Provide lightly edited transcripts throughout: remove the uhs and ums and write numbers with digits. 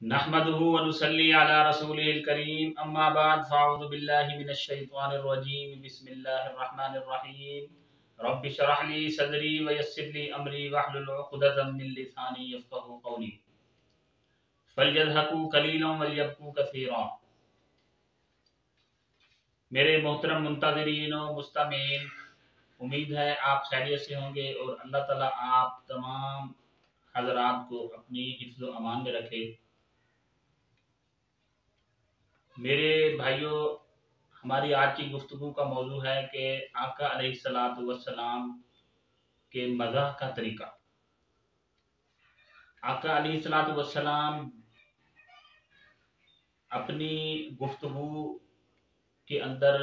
नहमदुहु व नुसल्ली अला रसूलिल करीम अम्मा बाद फ़अऊज़ु बिल्लाहि मिनश शैतानिर रजीम बिस्मिल्लाहिर रहमानिर रहीम रब्बि शरह ली सदरी व यस्सिर ली अमरी वहलुल उक़दतम मिन लिसानी यफ़क़हू क़ौली फलयज़हकू क़लीलन वलियबकू कसीरा। मेरे मोहतरम मुंतज़िरीन व मुस्तमीईन, उम्मीद है आप खैरियत से होंगे और अल्लाह ताला आप तमाम हज़रात को अपनी हिफ्ज़ व अमान में रखे। मेरे भाइयों, हमारी आज की गुफ्तगू का मौजू है कि आका अलैहिस्सलातु वस्सलाम के मज़ाह का तरीका। आका अलैहिस्सलातु वस्सलाम अपनी गुफ्तगू के अंदर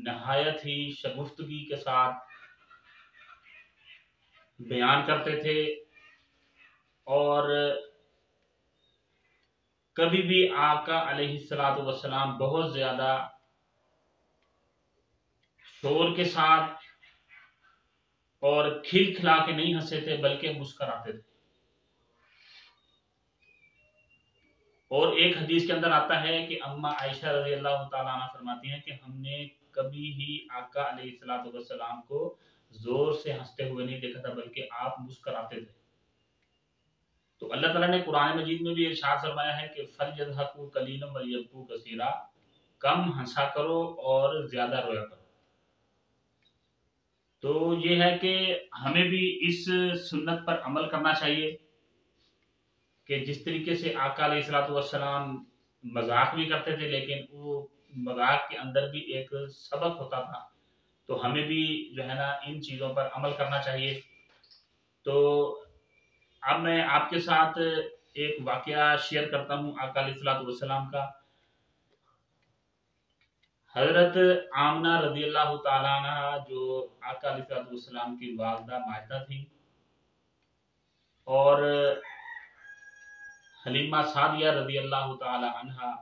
नहायत ही शगुफ्तगी के साथ बयान करते थे और कभी भी आका अलैहिस्सलातु वस्सलाम बहुत ज़्यादा शोर के साथ और खिलखिला के नहीं हंसे थे, बल्कि मुस्कुराते थे। और एक हदीस के अंदर आता है कि अम्मा आयशा रज़ी अल्लाह तआला अन्हा फरमाती हैं कि हमने कभी ही आका अलैहिस्सलातु वस्सलाम को जोर से हंसते हुए नहीं देखा था, बल्कि आप मुस्कुराते थे। तो अल्लाह ताला ने कुरान मजीद में भी इरशाद फरमाया है कि फलयज़हकू कलीलन वलियबकू कसीरा, कम हंसा करो और ज्यादा रोया करो। तो ये है कि हमें भी इस सुन्नत पर अमल करना चाहिए कि जिस तरीके से आका अलैहिस्सलातु वस्सलाम मजाक भी करते थे, लेकिन वो मजाक के अंदर भी एक सबक होता था। तो हमें भी जो है ना इन चीज़ों पर अमल करना चाहिए। तो अब मैं आपके साथ एक वाकया शेयर करता हूँ आका अलैहिस्सलातु वस्सलाम का। हजरत आमना रज़ी अल्लाह तआला अन्हा जो आका अलैहिस्सलातु वस्सलाम की वालिदा माहिदा थी, और हलीमा सादिया रज़ी अल्लाह तआला अन्हा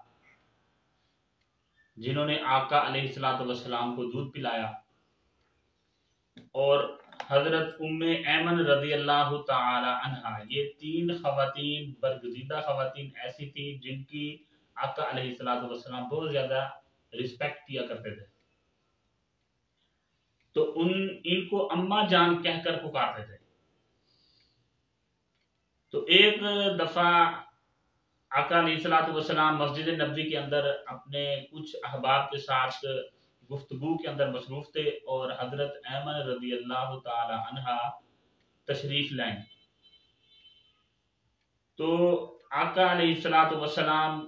जिन्होंने आका अलैहिस्सलातु वस्सलाम को दूध पिलाया, और हजरत उम्मे ऐमन रज़ी अल्लाह तआला अन्हा, ये तीन खवातीन बरगज़ीदा खवातीन ऐसी थी जिनकी आका अलैहिस्सलातु वस्सलाम बहुत ज्यादा रिस्पेक्ट किया करते थे। तो इनको अम्मा जान कहकर पुकारते थे। तो एक दफा आका अलैहिस्सलातु वस्सलाम मस्जिद नबवी के अंदर अपने कुछ अहबाब के साथ गुफ्तगू के अंदर मसरूफ थे, और हजरत ऐमन रज़ी अल्लाह तआला अन्हा तशरीफ लाए। तो आका अलैहिस्सलातु वस्सलाम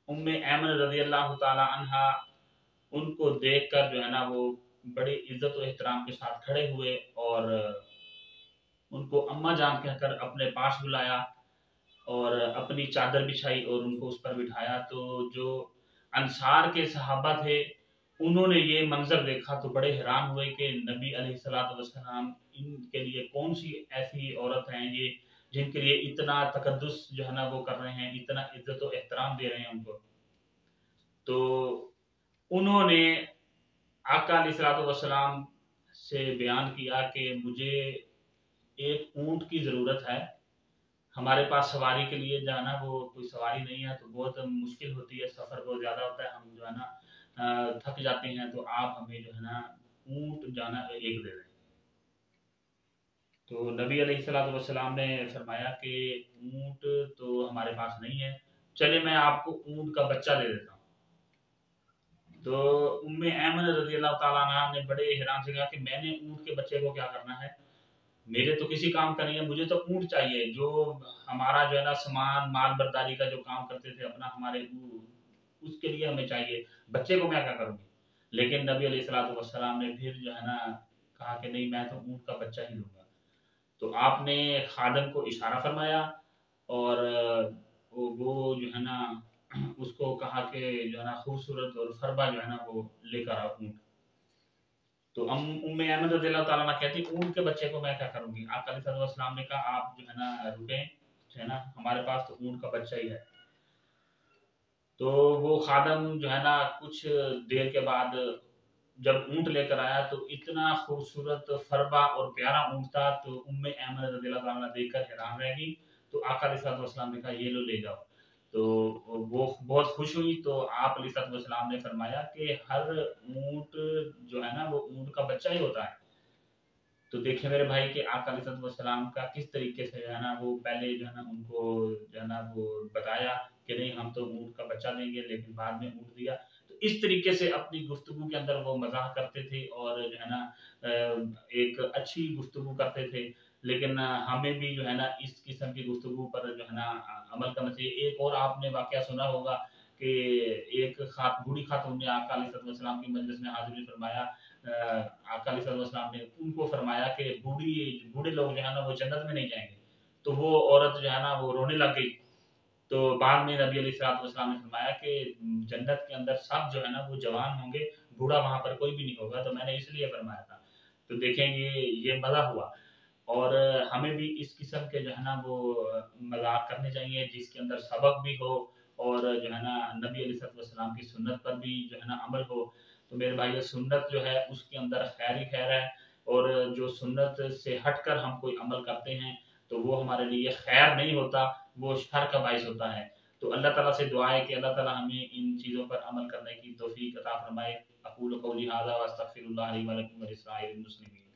उम्मे ऐमन रज़ी अल्लाह तआला अन्हा उनको देखकर जो है ना वो बड़े इज्जत और एहतराम के साथ खड़े हुए और उनको अम्मा जान कहकर अपने पास बुलाया और अपनी चादर बिछाई और उनको उस पर बिठाया। तो जो अंसार के सहाबा थे, उन्होंने ये मंजर देखा तो बड़े हैरान हुए कि नबी अलैहिस्सलातु वस्सलाम इनके लिए कौन सी ऐसी औरत हैं ये जिनके लिए इतना तकद्दुस जो है ना वो कर रहे हैं, इतना इज्जत और एहतराम दे रहे हैं उनको। तो उन्होंने आका अलैहिस्सलातु वस्सलाम से बयान किया कि मुझे एक ऊँट की ज़रूरत है। हमारे पास सवारी के लिए जो है ना वो कोई सवारी नहीं है, तो बहुत मुश्किल होती है, सफ़र बहुत ज़्यादा होता है, हम जो है ना थक जाते हैं, तो आप हमें जो है ना ऊँट जो है ना एक दे दें। तो नबी अलैहिस्सलातु वस्सलाम ने फरमाया कि ऊँट तो हमारे पास नहीं है, चलिए मैं आपको ऊँट का बच्चा दे देता हूँ। तो उम्मे ऐमन रज़ी अल्लाह तआला अन्हा ने बड़े हैरान से कहा कि मैंने ऊँट के बच्चे को क्या करना है, मेरे तो किसी काम का नहीं है, मुझे तो ऊँट चाहिए जो हमारा जो है ना सामान माल बर्दारी का जो काम करते थे अपना हमारे उसके लिए हमें चाहिए, बच्चे को मैं क्या करूँगी। लेकिन नबी अलैहिस्सलातु वस्सलाम ने फिर जो है ना कहा कि नहीं, मैं तो ऊँट का बच्चा ही लूँगा। तो आपने खादिम को इशारा फरमाया और वो जो है ना उसको कहा कि जो है ना खूबसूरत और फरबा जो है ना वो लेकर आओ ऊँट। तो उम्मे ऐमन रज़ियल्लाहु ताला अन्हा कहती ऊँट के बच्चे को मैं क्या करूँगी। आका अलैहिस्सलातु वस्सलाम ने कहा आप जो है ना रुकें, जो है ना हमारे पास तो ऊँट का बच्चा ही है। तो वो खादिम जो है ना कुछ देर के बाद जब ऊँट लेकर आया तो इतना खूबसूरत फरबा और प्यारा ऊँट था, तो उम्मे ऐमन रज़ियल्लाहु ताला अन्हा देखकर हैरान रह गई। तो आका अलैहिस्सलातु वस्सलाम ने कहा ये लो ले जाओ। तो वो बहुत खुश हुई। तो आप अलैहिस्सलाम ने फरमाया कि हर ऊँट जो है ना वो ऊँट का बच्चा ही होता है। तो देखिए मेरे भाई कि आका अलैहिस्सलाम का किस तरीके से जो है ना वो पहले जो है ना उनको जो है ना वो बताया कि नहीं हम तो ऊँट का बच्चा देंगे, लेकिन बाद में ऊँट दिया। तो इस तरीके से अपनी गुफ्तगू के अंदर वो मज़ाक करते थे और जो है ना एक अच्छी गुफ्तगू करते थे। लेकिन हमें भी जो है ना इस किस्म की गुफ्तगू पर जो है ना अमल करना चाहिए। एक और आपने वाक़या सुना होगा कि एक बूढ़ी खातून ने आका अलैहिस्सलाम की मजलिस में हाज़िर हुई, फरमाया आका अलैहिस्सलाम ने उनको फरमाया कि बूढ़े लोग जो है ना वो जन्नत में नहीं जाएँगे। तो वो औरत जो है ना वो रोने लग गई। तो बाद में नबी अलैहिस्सलाम ने फरमाया कि जन्नत के अंदर सब जो है ना वो जवान होंगे, बूढ़ा वहाँ पर कोई भी नहीं होगा, तो मैंने इसलिए फरमाया था। तो देखें ये मज़ा हुआ। और हमें भी इस किस्म के जो है ना वो मज़ाक करने चाहिए जिसके अंदर सबक भी हो और जो है ना नबी अलैहिस्सलाम की सुन्नत पर भी जो है ना अमल हो। तो मेरे भाइयों सुन्नत जो है उसके अंदर खैर ही खैर है और जो सुन्नत से हटकर हम कोई अमल करते हैं तो वो हमारे लिए खैर नहीं होता, वो शर का बाइस होता है। तो अल्लाह ताला से दुआ है कि अल्लाह ताला हमें इन चीज़ों पर अमल करने की तौफ़ीक अता फ़रमाए। अक़ूलु क़ौली हाज़ा व अस्तग़फ़िरुल्लाह ली व लकुम व लिसाइरिल मुस्लिमीन।